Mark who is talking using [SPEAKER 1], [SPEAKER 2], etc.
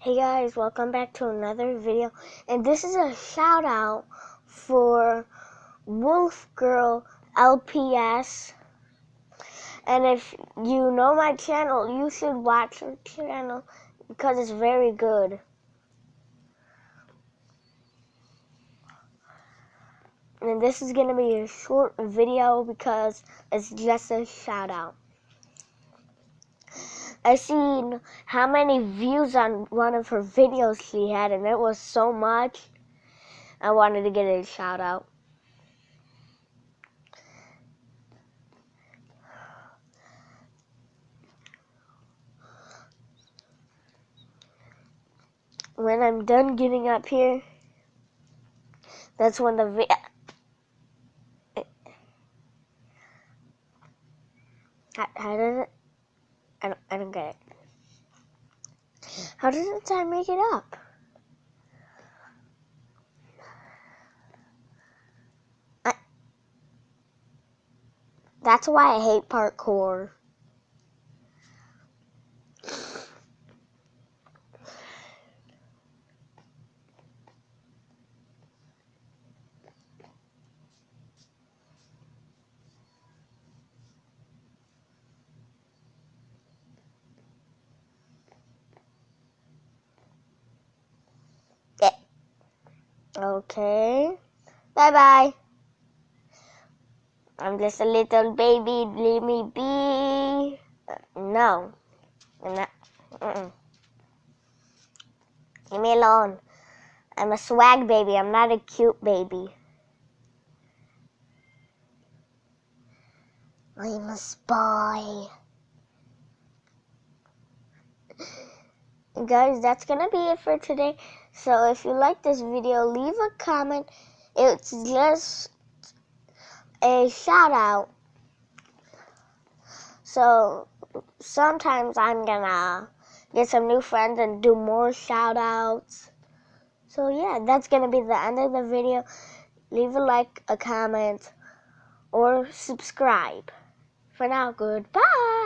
[SPEAKER 1] Hey guys, welcome back to another video, and this is a shout out for Wolf Girl LPS. And if you know my channel, you should watch her channel because it's very good. And this is gonna be a short video because it's just a shout out. I seen how many views on one of her videos she had, and it was so much. I wanted to get a shout out. When I'm done getting up here, that's when the how does it? I don't get it. How doesn't I make it up? That's why I hate parkour. Yeah. Okay. Bye-bye. I'm just a little baby. Leave me be. No. I'm not. Leave me alone. I'm a swag baby. I'm not a cute baby. I'm a spy. Guys, that's gonna be it for today. So if you like this video, leave a comment. It's just a shout out. So sometimes I'm gonna get some new friends and do more shout outs. So yeah, that's gonna be the end of the video. Leave a like, a comment, or subscribe. For now, goodbye.